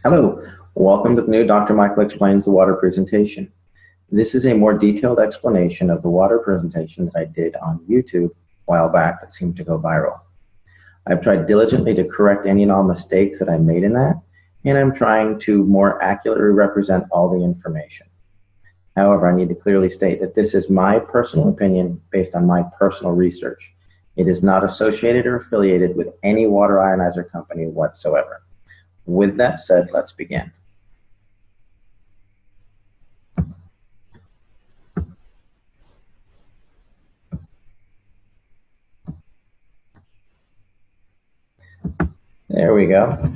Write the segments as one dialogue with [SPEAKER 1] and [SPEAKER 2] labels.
[SPEAKER 1] Hello, welcome to the new Dr. Michael Explains the Water presentation. This is a more detailed explanation of the water presentation that I did on YouTube a while back that seemed to go viral. I've tried diligently to correct any and all mistakes that I made in that, and I'm trying to more accurately represent all the information. However, I need to clearly state that this is my personal opinion based on my personal research. It is not associated or affiliated with any water ionizer company whatsoever. With that said, let's begin. There we go.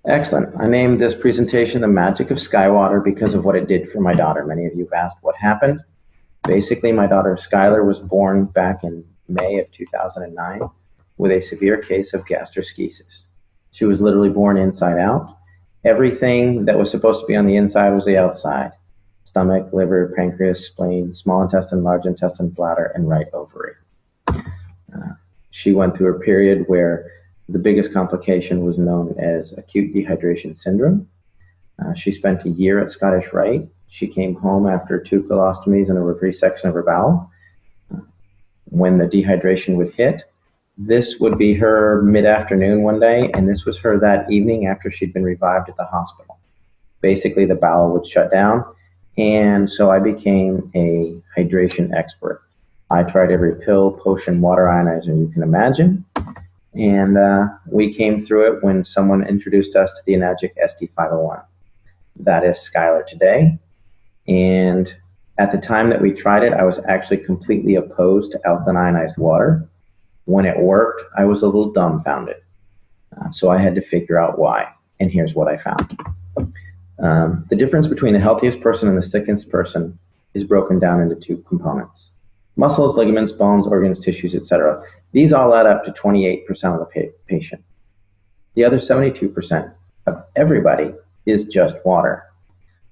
[SPEAKER 1] Excellent. I named this presentation The Magic of Sky Water because of what it did for my daughter. Many of you have asked what happened. Basically, my daughter Skylar was born back in May of 2009 with a severe case of gastroschisis. She was literally born inside out. Everything that was supposed to be on the inside was the outside. Stomach, liver, pancreas, spleen, small intestine, large intestine, bladder, and right ovary. She went through a period where the biggest complication was known as acute dehydration syndrome. She spent a year at Scottish Rite. She came home after 2 colostomies and a resection of her bowel. When the dehydration would hit, this would be her mid-afternoon one day, and this was her that evening after she'd been revived at the hospital. Basically, the bowel would shut down, and so I became a hydration expert. I tried every pill, potion, water ionizer you can imagine, and we came through it when someone introduced us to the Enagic SD501. That is Skylar today, and at the time that we tried it, I was actually completely opposed to alkaline ionized water. When it worked, I was a little dumbfounded. So I had to figure out why, and here's what I found. The difference between the healthiest person and the sickest person is broken down into 2 components. Muscles, ligaments, bones, organs, tissues, etc. These all add up to 28% of the patient. The other 72% of everybody is just water.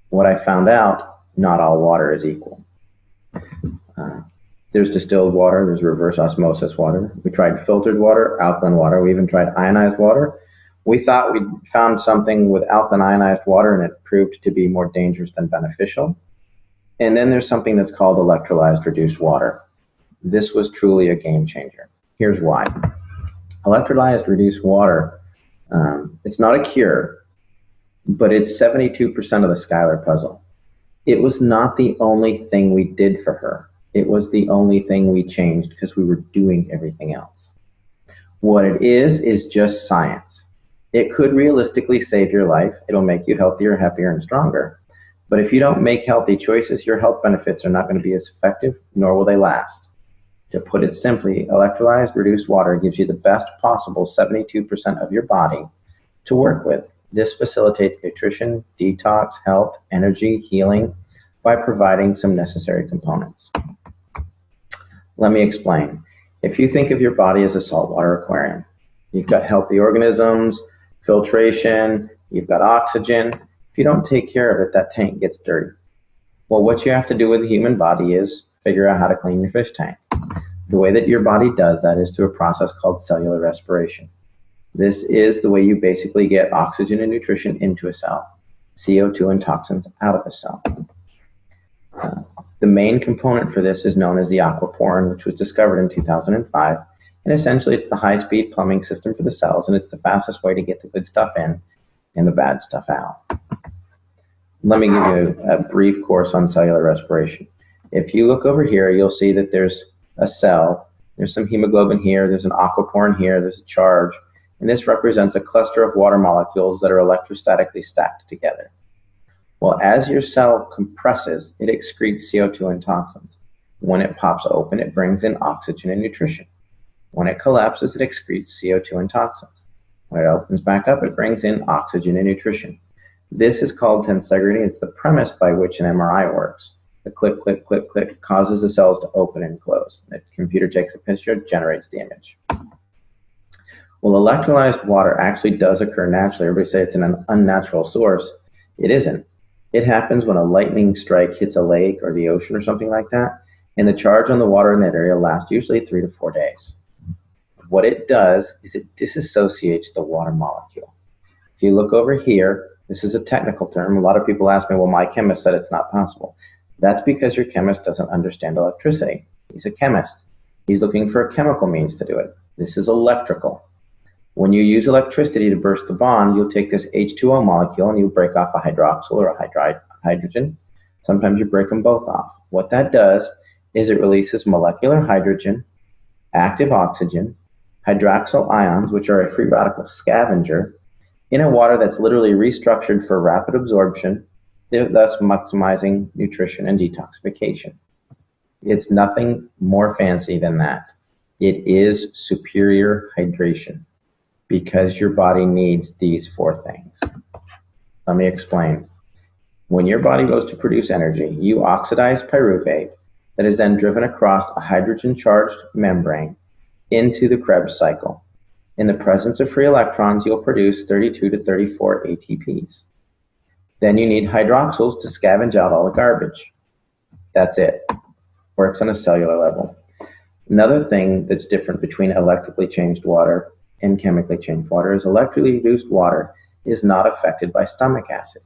[SPEAKER 1] What I found out, not all water is equal. There's distilled water, there's reverse osmosis water. We tried filtered water, alkaline water, we even tried ionized water. We thought we'd found something with alkaline ionized water and it proved to be more dangerous than beneficial. And then there's something that's called electrolyzed reduced water. This was truly a game changer. Here's why. Electrolyzed reduced water, it's not a cure, but it's 72% of the Skylar puzzle. It was not the only thing we did for her. It was the only thing we changed because we were doing everything else. What it is just science. It could realistically save your life. It'll make you healthier, happier, and stronger. But if you don't make healthy choices, your health benefits are not going to be as effective, nor will they last. To put it simply, electrolyzed reduced water gives you the best possible 72% of your body to work with. This facilitates nutrition, detox, health, energy, healing by providing some necessary components. Let me explain. If you think of your body as a saltwater aquarium, you've got healthy organisms, filtration, you've got oxygen. If you don't take care of it, that tank gets dirty. Well, what you have to do with the human body is figure out how to clean your fish tank. The way that your body does that is through a process called cellular respiration. This is the way you basically get oxygen and nutrition into a cell, CO2 and toxins out of a cell. The main component for this is known as the aquaporin, which was discovered in 2005. And essentially, it's the high-speed plumbing system for the cells, and it's the fastest way to get the good stuff in and the bad stuff out. Let me give you a brief course on cellular respiration. If you look over here, you'll see that there's a cell. There's some hemoglobin here. There's an aquaporin here. There's a charge. And this represents a cluster of water molecules that are electrostatically stacked together. Well, as your cell compresses, it excretes CO2 and toxins. When it pops open, it brings in oxygen and nutrition. When it collapses, it excretes CO2 and toxins. When it opens back up, it brings in oxygen and nutrition. This is called tensegrity. It's the premise by which an MRI works. The click, click, click, click causes the cells to open and close. The computer takes a picture, generates the image. Well, electrolyzed water actually does occur naturally. Everybody say it's an unnatural source. It isn't. It happens when a lightning strike hits a lake or the ocean or something like that, and the charge on the water in that area lasts usually 3 to 4 days. What it does is it disassociates the water molecule. If you look over here, This is a technical term. A lot of people ask me, well, my chemist said it's not possible. That's because your chemist doesn't understand electricity. He's a chemist. He's looking for a chemical means to do it. This is electrical. When you use electricity to burst the bond, you'll take this H2O molecule and you break off a hydroxyl or a hydrogen. Sometimes you break them both off. What that does is it releases molecular hydrogen, active oxygen, hydroxyl ions, which are a free radical scavenger, in a water that's literally restructured for rapid absorption, thus maximizing nutrition and detoxification. It's nothing more fancy than that. It is superior hydration because your body needs these four things. Let me explain. When your body goes to produce energy, you oxidize pyruvate that is then driven across a hydrogen-charged membrane into the Krebs cycle. In the presence of free electrons, you'll produce 32 to 34 ATPs. Then you need hydroxyls to scavenge out all the garbage. That's it. Works on a cellular level. Another thing that's different between electrically changed water and chemically changed water is electrically reduced water is not affected by stomach acid.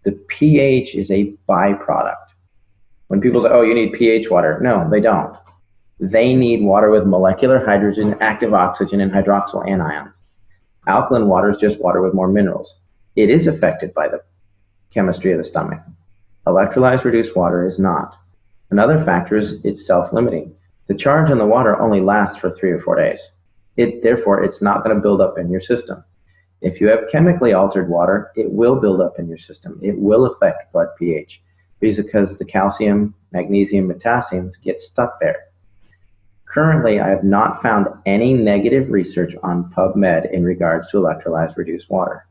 [SPEAKER 1] The pH is a byproduct. When people say, oh, you need pH water, no, they don't. They need water with molecular hydrogen, active oxygen, and hydroxyl anions. Alkaline water is just water with more minerals. It is affected by the chemistry of the stomach. Electrolyzed reduced water is not. Another factor is it's self-limiting. The charge on the water only lasts for 3 or 4 days. Therefore, it's not going to build up in your system. If you have chemically altered water, it will build up in your system. It will affect blood pH because the calcium, magnesium, potassium get stuck there. Currently, I have not found any negative research on PubMed in regards to electrolyzed reduced water.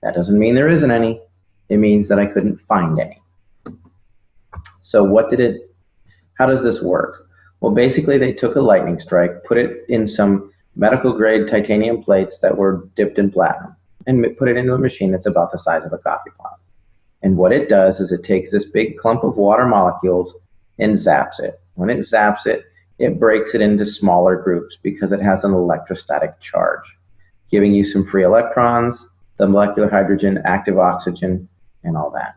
[SPEAKER 1] That doesn't mean there isn't any. It means that I couldn't find any. So how does this work? Well, basically they took a lightning strike, put it in some medical grade titanium plates that were dipped in platinum and put it into a machine that's about the size of a coffee pot. And what it does is it takes this big clump of water molecules and zaps it. When it zaps it, it breaks it into smaller groups because it has an electrostatic charge, giving you some free electrons, the molecular hydrogen, active oxygen, and all that.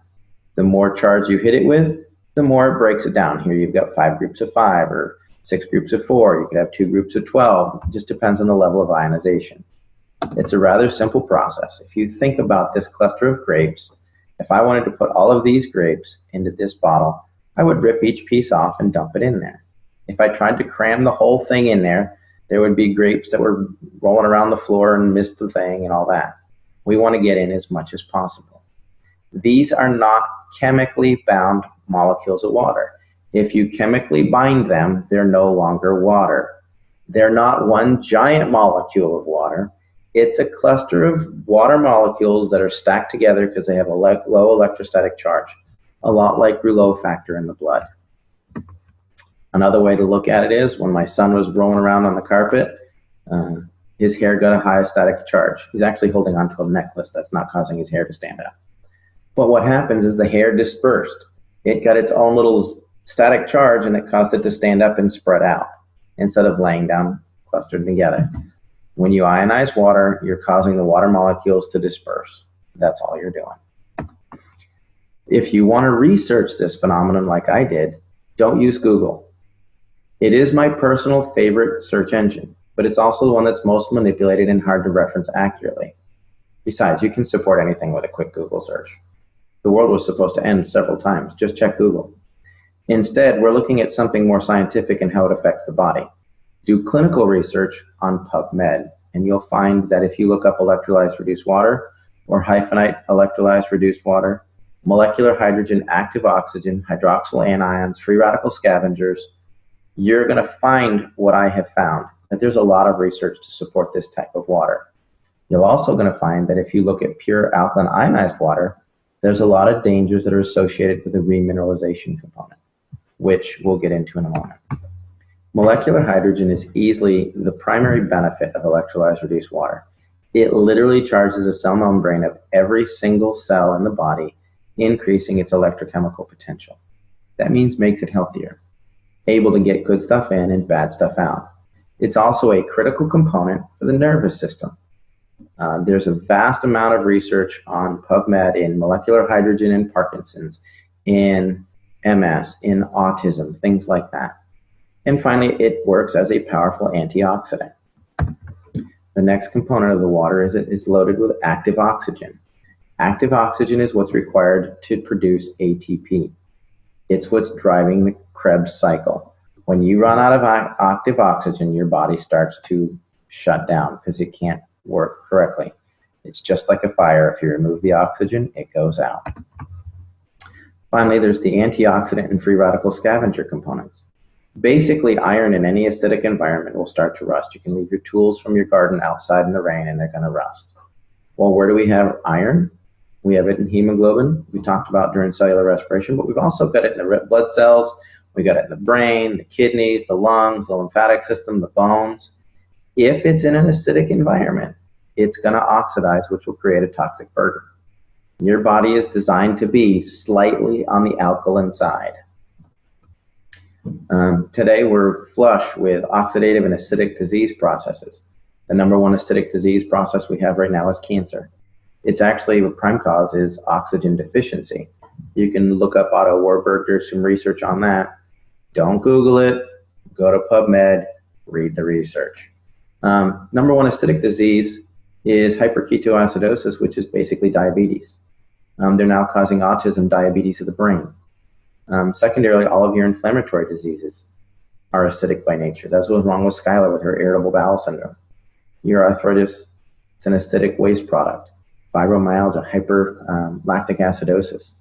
[SPEAKER 1] The more charge you hit it with, the more it breaks it down. Here you've got 5 groups of 5 or 6 groups of 4. You could have 2 groups of 12. It just depends on the level of ionization. It's a rather simple process. If you think about this cluster of grapes, if I wanted to put all of these grapes into this bottle, I would rip each piece off and dump it in there. If I tried to cram the whole thing in there, there would be grapes that were rolling around the floor and missed the thing and all that. We want to get in as much as possible. These are not chemically bound molecules of water. If you chemically bind them, they're no longer water. They're not one giant molecule of water. It's a cluster of water molecules that are stacked together because they have a low electrostatic charge, a lot like Rouleau factor in the blood. Another way to look at it is when my son was rolling around on the carpet, his hair got a high static charge. He's actually holding onto a necklace that's not causing his hair to stand up. But what happens is the hair dispersed. It got its own little static charge and it caused it to stand up and spread out instead of laying down clustered together. When you ionize water, you're causing the water molecules to disperse. That's all you're doing. If you want to research this phenomenon like I did, don't use Google. It is my personal favorite search engine, but it's also the one that's most manipulated and hard to reference accurately. Besides, you can support anything with a quick Google search. The world was supposed to end several times. Just check Google. Instead, we're looking at something more scientific and how it affects the body. Do clinical research on PubMed, and you'll find that if you look up electrolyzed reduced water or hyphenate electrolyzed reduced water, molecular hydrogen, active oxygen, hydroxyl anions, free radical scavengers, you're going to find what I have found, that there's a lot of research to support this type of water. You're also going to find that if you look at pure alkaline ionized water, there's a lot of dangers that are associated with the remineralization component, which we'll get into in a moment. Molecular hydrogen is easily the primary benefit of electrolyzed reduced water. It literally charges the cell membrane of every single cell in the body, increasing its electrochemical potential. That means makes it healthier, able to get good stuff in and bad stuff out. It's also a critical component for the nervous system. There's a vast amount of research on PubMed in molecular hydrogen in Parkinson's, in MS, in autism, things like that. And finally, it works as a powerful antioxidant. The next component of the water is it is loaded with active oxygen. Active oxygen is what's required to produce ATP. It's what's driving the Krebs cycle. When you run out of active oxygen, your body starts to shut down because it can't work correctly. It's just like a fire. If you remove the oxygen, it goes out. Finally, there's the antioxidant and free radical scavenger components. Basically, iron in any acidic environment will start to rust. You can leave your tools from your garden outside in the rain and they're going to rust. Well, where do we have iron? We have it in hemoglobin, we talked about during cellular respiration, but we've also got it in the red blood cells. We got it in the brain, the kidneys, the lungs, the lymphatic system, the bones. If it's in an acidic environment, it's going to oxidize, which will create a toxic burden. Your body is designed to be slightly on the alkaline side. Today, we're flush with oxidative and acidic disease processes. The number one acidic disease process we have right now is cancer. It's actually, the prime cause is oxygen deficiency. You can look up Otto Warburg, there's some research on that. Don't Google it, go to PubMed, read the research. Number one acidic disease is hyperketoacidosis, which is basically diabetes. They're now causing autism, diabetes of the brain. Secondarily, all of your inflammatory diseases are acidic by nature. That's what's wrong with Skylar with her irritable bowel syndrome. Your arthritis, it's an acidic waste product. Fibromyalgia, hyperlactic acidosis.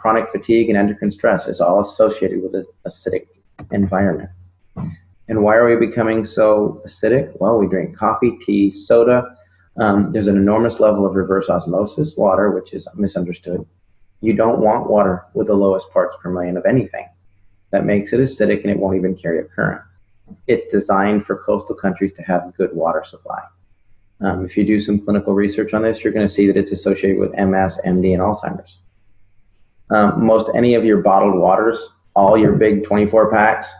[SPEAKER 1] Chronic fatigue and endocrine stress is all associated with an acidic environment. And why are we becoming so acidic? Well, we drink coffee, tea, soda. There's an enormous level of reverse osmosis, water, which is misunderstood. You don't want water with the lowest parts per million of anything. That makes it acidic and it won't even carry a current. It's designed for coastal countries to have good water supply. If you do some clinical research on this, you're going to see that it's associated with MS, MD, and Alzheimer's. Most any of your bottled waters, all your big 24 packs,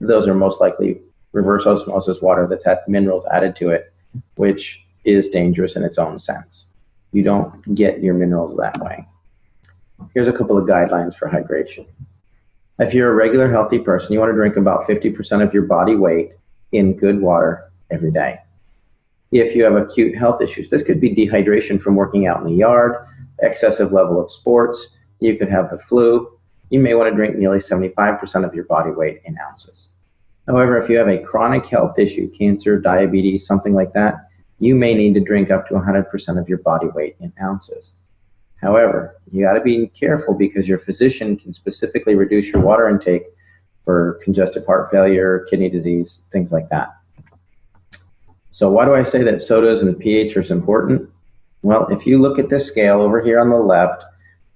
[SPEAKER 1] those are most likely reverse osmosis water that's had minerals added to it, which is dangerous in its own sense. You don't get your minerals that way. Here's a couple of guidelines for hydration. If you're a regular healthy person, you want to drink about 50% of your body weight in good water every day. If you have acute health issues, this could be dehydration from working out in the yard, excessive level of sports, you could have the flu, you may want to drink nearly 75% of your body weight in ounces. However, if you have a chronic health issue, cancer, diabetes, something like that, you may need to drink up to 100% of your body weight in ounces. However, you got to be careful because your physician can specifically reduce your water intake for congestive heart failure, kidney disease, things like that. So why do I say that sodas and pH are important? Well, if you look at this scale over here on the left,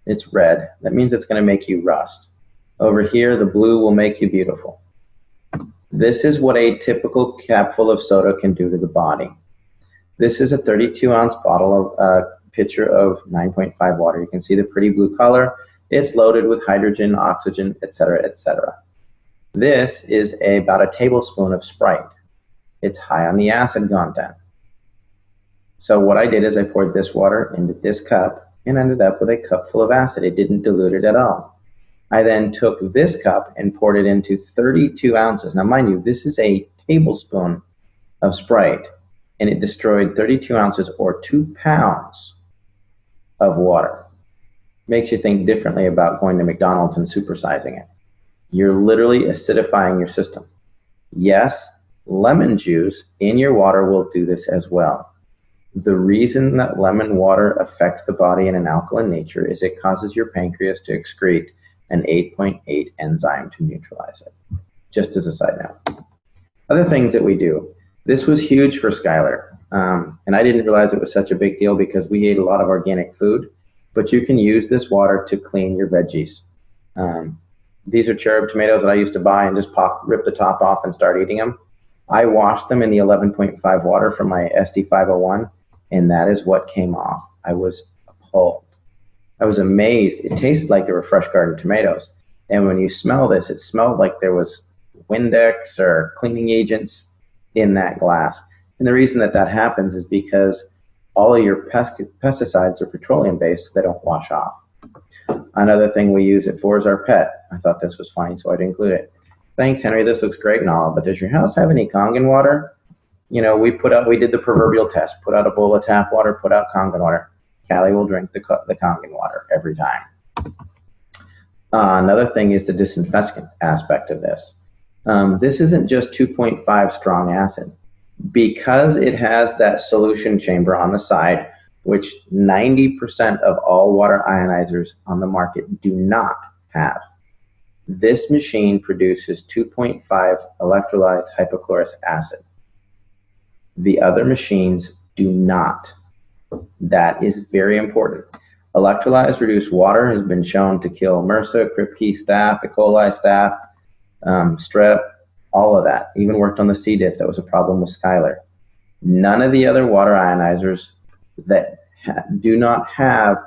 [SPEAKER 1] it's red. That means it's going to make you rust. Over here, the blue will make you beautiful. This is what a typical capful of soda can do to the body. This is a 32-ounce bottle of pitcher of 9.5 water. You can see the pretty blue color. It's loaded with hydrogen, oxygen, etc., etc. This is about a tablespoon of Sprite. It's high on the acid content. So what I did is I poured this water into this cup and ended up with a cup full of acid. It didn't dilute it at all. I then took this cup and poured it into 32 ounces. Now, mind you, this is a tablespoon of Sprite, and it destroyed 32 ounces or 2 pounds of water. Makes you think differently about going to McDonald's and supersizing it. You're literally acidifying your system. Yes, lemon juice in your water will do this as well. The reason that lemon water affects the body in an alkaline nature is it causes your pancreas to excrete an 8.8 enzyme to neutralize it. Just as a side note. Other things that we do. This was huge for Skylar. And I didn't realize it was such a big deal because we ate a lot of organic food. But you can use this water to clean your veggies. These are cherub tomatoes that I used to buy and just rip the top off and start eating them. I washed them in the 11.5 water from my SD501, and that is what came off. I was appalled. I was amazed. It tasted like they were fresh garden tomatoes. And when you smell this, it smelled like there was Windex or cleaning agents in that glass. And the reason that that happens is because all of your pesticides are petroleum-based, so they don't wash off. Another thing we use it for is our pet. I thought this was funny, so I'd include it. Thanks, Henry. This looks great and all, but does your house have any Kangen water? You know, we did the proverbial test. Put out a bowl of tap water, put out Kangen water. Callie will drink the Kangen water every time. Another thing is the disinfectant aspect of this. This isn't just 2.5 strong acid. Because it has that solution chamber on the side, which 90% of all water ionizers on the market do not have. This machine produces 2.5 electrolyzed hypochlorous acid. The other machines do not. That is very important. Electrolyzed reduced water has been shown to kill MRSA, Kripke staph, E. coli staph, strep, all of that. Even worked on the C. diff. That was a problem with Skylar. None of the other water ionizers that do not have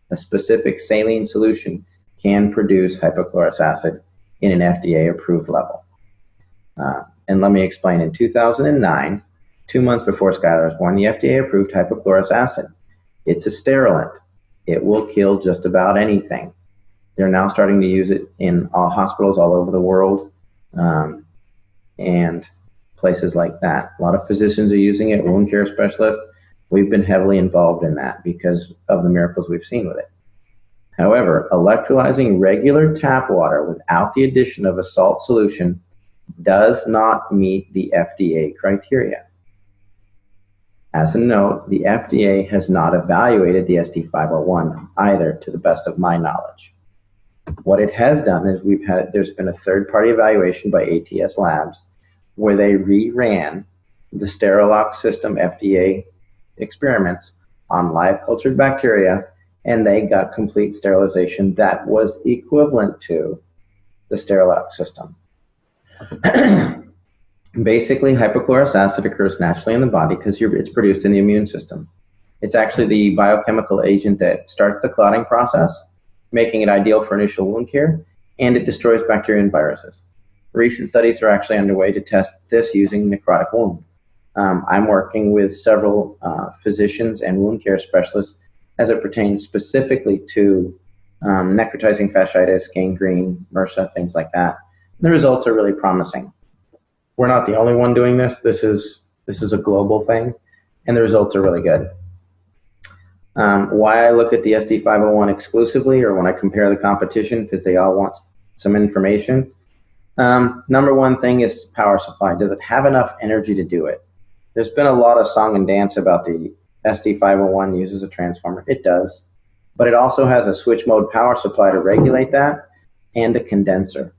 [SPEAKER 1] a specific saline solution can produce hypochlorous acid in an FDA-approved level. And let me explain. In 2009, 2 months before Skylar was born, the FDA approved hypochlorous acid. It's a sterilant. It will kill just about anything. They're now starting to use it in all hospitals all over the world and places like that. A lot of physicians are using it, wound care specialists. We've been heavily involved in that because of the miracles we've seen with it. However, electrolyzing regular tap water without the addition of a salt solution does not meet the FDA criteria. As a note, the FDA has not evaluated the SD501 either, to the best of my knowledge. What it has done is there's been a third-party evaluation by ATS Labs where they reran the Sterilox system FDA experiments on live cultured bacteria, and they got complete sterilization that was equivalent to the Sterilox system. Basically, hypochlorous acid occurs naturally in the body because it's produced in the immune system. It's actually the biochemical agent that starts the clotting process, making it ideal for initial wound care, and it destroys bacteria and viruses. Recent studies are actually underway to test this using necrotic wound. I'm working with several physicians and wound care specialists as it pertains specifically to necrotizing fasciitis, gangrene, MRSA, things like that. And the results are really promising. We're not the only one doing this. This is a global thing, and the results are really good. Why I look at the SD501 exclusively, or when I compare the competition, because they all want some information. Number one thing is power supply. Does it have enough energy to do it? There's been a lot of song and dance about the SD501 uses a transformer. It does, but it also has a switch mode power supply to regulate that and a condenser.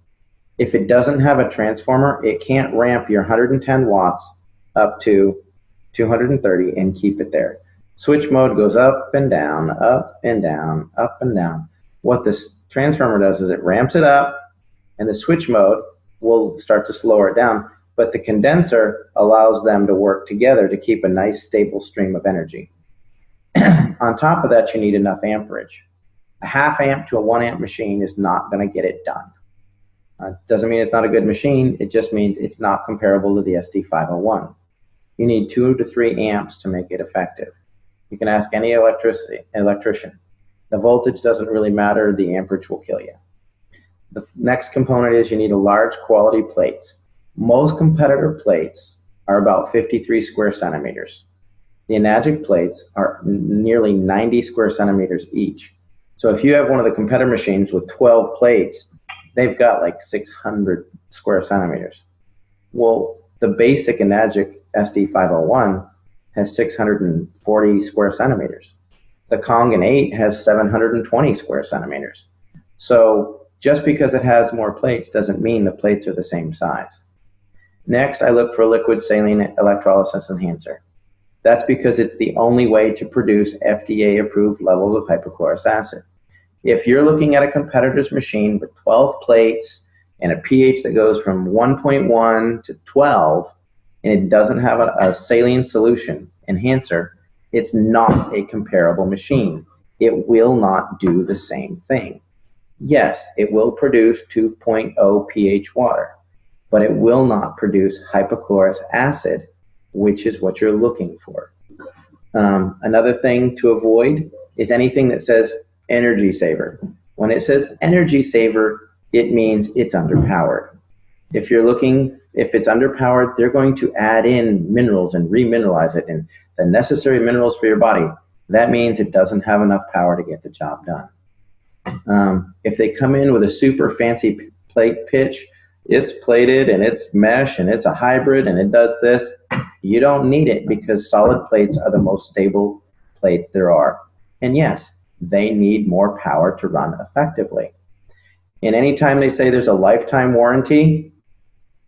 [SPEAKER 1] If it doesn't have a transformer, it can't ramp your 110 watts up to 230 and keep it there. Switch mode goes up and down, up and down, up and down. What this transformer does is it ramps it up, and the switch mode will start to slow it down, but the condenser allows them to work together to keep a nice stable stream of energy. On top of that, you need enough amperage. A half amp to a 1 amp machine is not going to get it done. Doesn't mean it's not a good machine, it just means it's not comparable to the SD501. You need 2 to 3 amps to make it effective. You can ask any electrician. The voltage doesn't really matter, the amperage will kill you. The next component is you need a large quality plates. Most competitor plates are about 53 square centimeters. The Enagic plates are nearly 90 square centimeters each. So if you have one of the competitor machines with 12 plates, they've got like 600 square centimeters. Well, the basic Enagic SD501 has 640 square centimeters. The KANGEN 8 has 720 square centimeters. So just because it has more plates doesn't mean the plates are the same size. Next, I look for a liquid saline electrolysis enhancer. That's because it's the only way to produce FDA-approved levels of hypochlorous acid. If you're looking at a competitor's machine with 12 plates and a pH that goes from 1.1 to 12, and it doesn't have a saline solution enhancer, it's not a comparable machine. It will not do the same thing. Yes, it will produce 2.0 pH water, but it will not produce hypochlorous acid which is what you're looking for. Another thing to avoid is anything that says energy saver. When it says energy saver, it means it's underpowered. If it's underpowered, they're going to add in minerals and remineralize it, and the necessary minerals for your body. That means it doesn't have enough power to get the job done. If they come in with a super fancy plate pitch, it's plated and it's mesh and it's a hybrid and it does this, you don't need it, because solid plates are the most stable plates there are. And yes, they need more power to run effectively. And anytime they say there's a lifetime warranty,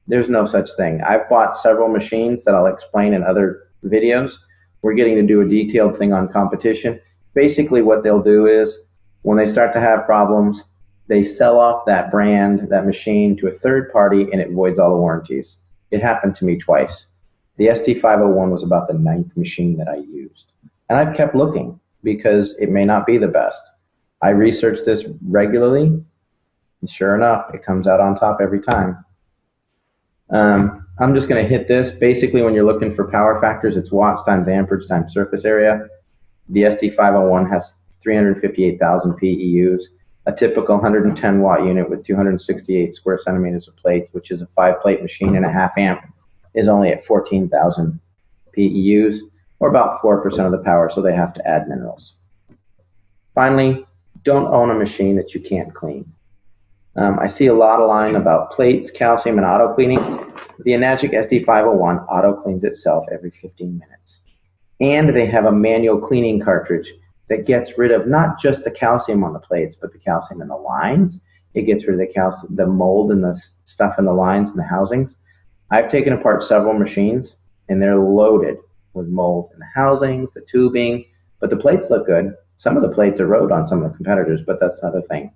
[SPEAKER 1] there's no such thing. I've bought several machines that I'll explain in other videos. We're getting to do a detailed thing on competition. Basically what they'll do is, when they start to have problems, they sell off that brand, that machine, to a third party, and it voids all the warranties. It happened to me twice. The ST501 was about the 9th machine that I used. And I've kept looking, because it may not be the best. I research this regularly, and sure enough, it comes out on top every time. I'm just going to hit this. Basically, when you're looking for power factors, it's watts times amperage times surface area. The ST501 has 358,000 PEUs. A typical 110 watt unit with 268 square centimeters of plate, which is a 5-plate machine and a half amp, is only at 14,000 PEUs, or about 4% of the power, so they have to add minerals. Finally, don't own a machine that you can't clean. I see a lot of line about plates, calcium, and auto cleaning. The Enagic SD501 auto cleans itself every 15 minutes. And they have a manual cleaning cartridge that gets rid of not just the calcium on the plates, but the calcium in the lines. It gets rid of the calcium, the mold and the stuff in the lines and the housings. I've taken apart several machines, and they're loaded with mold in the housings, the tubing, but the plates look good. Some of the plates erode on some of the competitors, but that's another thing.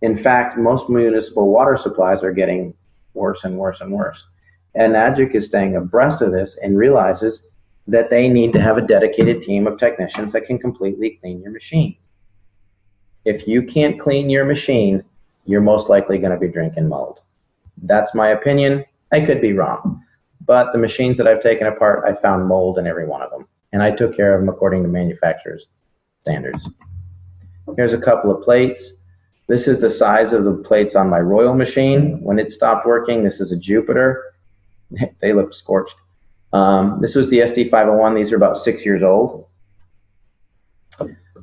[SPEAKER 1] In fact, most municipal water supplies are getting worse and worse and worse. And Enagic is staying abreast of this and realizes that they need to have a dedicated team of technicians that can completely clean your machine. If you can't clean your machine, you're most likely going to be drinking mold. That's my opinion. I could be wrong. But the machines that I've taken apart, I found mold in every one of them. And I took care of them according to manufacturer's standards. Here's a couple of plates. This is the size of the plates on my Royal machine. When it stopped working, this is a Jupiter. They look scorched. This was the SD501. These are about 6 years old.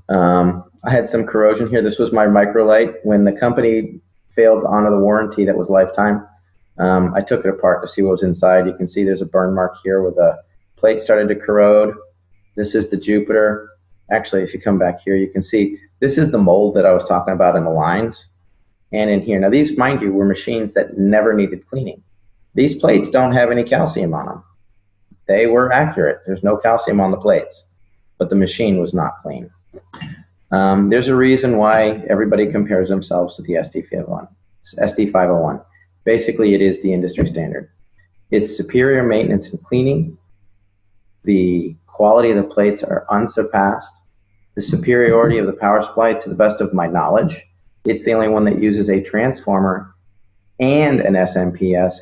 [SPEAKER 1] I had some corrosion here. This was my microlight. When the company failed to honor the warranty that was lifetime, I took it apart to see what was inside. You can see there's a burn mark here where the plate started to corrode. This is the Jupiter. Actually, if you come back here, you can see this is the mold that I was talking about in the lines and in here. Now, these, mind you, were machines that never needed cleaning. These plates don't have any calcium on them. They were accurate. There's no calcium on the plates, but the machine was not clean. There's a reason why everybody compares themselves to the SD501. Basically, it is the industry standard. It's superior maintenance and cleaning. The quality of the plates are unsurpassed. The superiority of the power supply, to the best of my knowledge, it's the only one that uses a transformer and an SMPS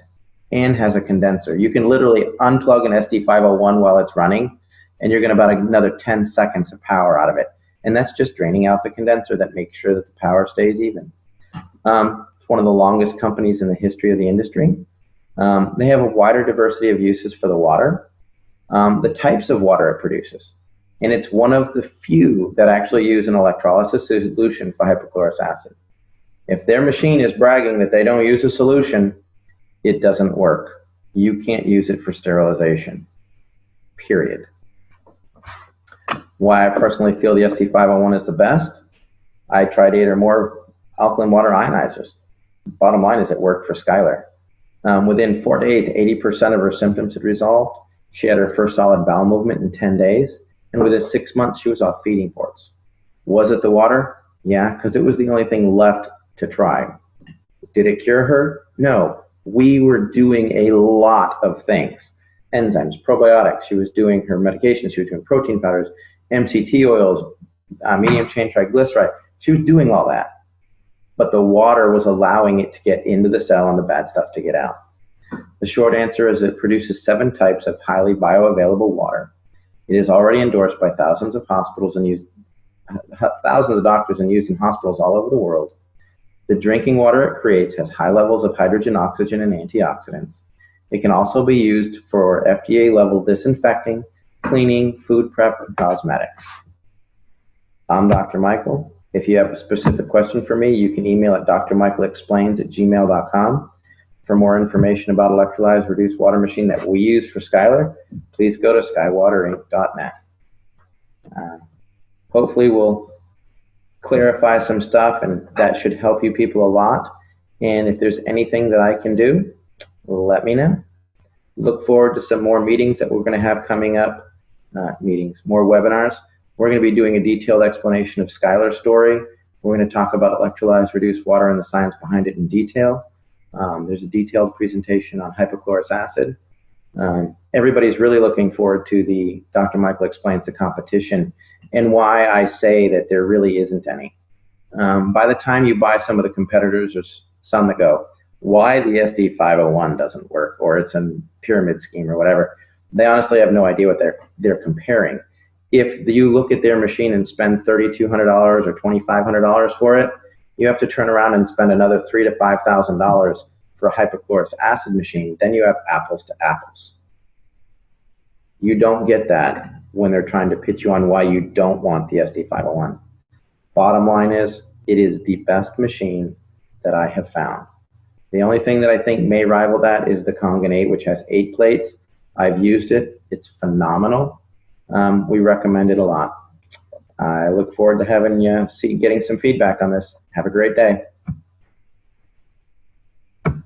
[SPEAKER 1] and has a condenser. You can literally unplug an SD501 while it's running, and you're going to about another 10 seconds of power out of it. And that's just draining out the condenser that makes sure that the power stays even. It's one of the longest companies in the history of the industry. They have a wider diversity of uses for the water, the types of water it produces. And it's one of the few that actually use an electrolysis solution for hypochlorous acid. If their machine is bragging that they don't use a solution, it doesn't work. You can't use it for sterilization, period. Why I personally feel the ST501 is the best, I tried 8 or more alkaline water ionizers. Bottom line is it worked for Skylar. Within 4 days, 80% of her symptoms had resolved. She had her first solid bowel movement in 10 days. And within 6 months, she was off feeding ports. Was it the water? Yeah, because it was the only thing left to try. Did it cure her? No. We were doing a lot of things. Enzymes, probiotics. She was doing her medications. She was doing protein powders, MCT oils, medium chain triglyceride. She was doing all that. But the water was allowing it to get into the cell and the bad stuff to get out. The short answer is it produces 7 types of highly bioavailable water. It is already endorsed by thousands of hospitals and used thousands of doctors and used in hospitals all over the world. The drinking water it creates has high levels of hydrogen, oxygen, and antioxidants. It can also be used for FDA-level disinfecting, cleaning, food prep, and cosmetics. I'm Dr. Michael. If you have a specific question for me, you can email at drmichaelexplains@gmail.com. For more information about electrolyzed reduced water machine that we use for Skylar, please go to skywaterinc.net. Hopefully we'll clarify some stuff, and that should help you people a lot. And if there's anything that I can do, let me know. Look forward to some more meetings that we're going to have coming up, more webinars. We're going to be doing a detailed explanation of Skylar's story. We're going to talk about electrolyzed reduced water and the science behind it in detail. There's a detailed presentation on hypochlorous acid. Everybody's really looking forward to the Dr. Michael Explains the competition and why I say that there really isn't any. By the time you buy some of the competitors, there's some that go, why the SD501 doesn't work, or it's a pyramid scheme or whatever. They honestly have no idea what they're comparing. If you look at their machine and spend $3,200 or $2,500 for it, you have to turn around and spend another $3,000 to $5,000 for a hypochlorous acid machine. Then you have apples to apples. You don't get that when they're trying to pitch you on why you don't want the SD501. Bottom line is, it is the best machine that I have found. The only thing that I think may rival that is the KANGEN 8, which has 8 plates. I've used it. It's phenomenal. We recommend it a lot. I look forward to having you getting some feedback on this. Have a great day.